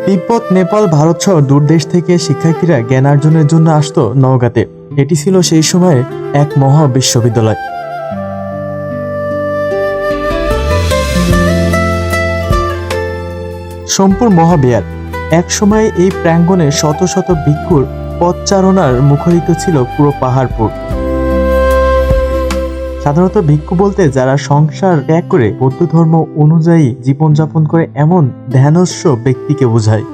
তিব্বত, নেপাল, ভারত সহ দূর দেশ থেকে শিক্ষার্থীরা জ্ঞানার্জনের জন্য আসতো নওগাঁতে। এটি ছিল সেই সময়ে এক মহা বিশ্ববিদ্যালয়। সোমপুর মহাবিহার। এক সময় এই প্রাঙ্গণে শত শত ভিক্ষুর পদচারণার মুখরিত ছিল পুরো পাহাড়পুর। সাধারণত ভিক্ষু বলতে যারা সংসার ত্যাগ করে বৌদ্ধ ধর্ম অনুযায়ী জীবনযাপন করে এমন ধ্যানস্ব ব্যক্তিকে বোঝায়।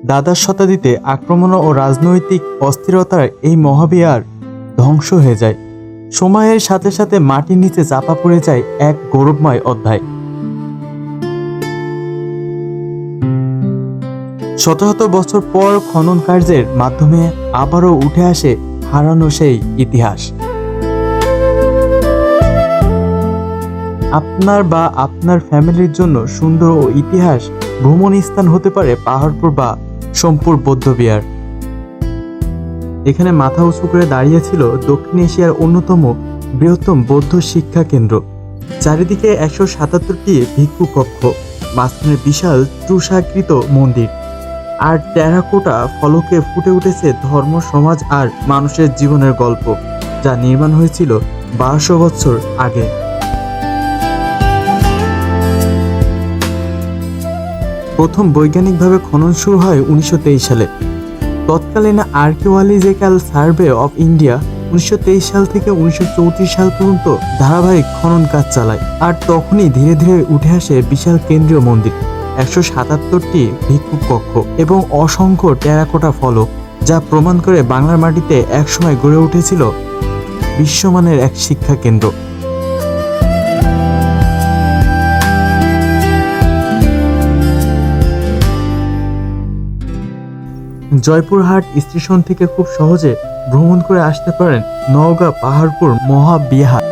দ্বাদশ শতাব্দীতে আক্রমণ ও রাজনৈতিক অস্থিরতার এই মহাবিহার ধ্বংস হয়ে যায়। সময়ের সাথে সাথে মাটির নিচে চাপা পড়ে যায় এক গৌরবময় অধ্যায়। শত শত বছর পর খনন কার্যের মাধ্যমে আবারও উঠে আসে হারানো সেই ইতিহাস। আপনার বা আপনার ফ্যামিলির জন্য সুন্দর ও ইতিহাস ভ্রমণ স্থান হতে পারে পাহাড়পুর বা সোমপুর বৌদ্ধবিহার। এখানে মাথা উঁচু করে দাঁড়িয়েছিল দক্ষিণ এশিয়ার অন্যতম বৃহত্তম বৌদ্ধ শিক্ষা কেন্দ্র। চারিদিকে 177টি ভিক্ষু কক্ষ, মাঝখানে বিশাল চূষাকৃত মন্দির, আর টেরাকোটা ফলকে ফুটে উঠেছে ধর্ম, সমাজ আর মানুষের জীবনের গল্প, যা নির্মাণ হয়েছিল 1200 বছর আগে। প্রথম বৈজ্ঞানিকভাবে খনন শুরু হয় 1923 সালে। তৎকালীন আর্কিওলজিক্যাল সার্ভে অফ ইন্ডিয়া 1923 সাল থেকে 1934 সাল পর্যন্ত ধারাবাহিক খনন কাজ চালায়। আর তখনই ধীরে ধীরে উঠে আসে বিশাল কেন্দ্রীয় মন্দির, 177টি ভিক্ষু কক্ষ এবং অসংখ্য টেরাকোটা ফলক, যা প্রমাণ করে বাংলার মাটিতে একসময় গড়ে উঠেছিল বিশ্বমানের এক শিক্ষা কেন্দ্র। জয়পুরহাট স্টেশন থেকে খুব সহজে ভ্রমণ করে আসতে পারেন নওগাঁ পাহাড়পুর মহাবিহার।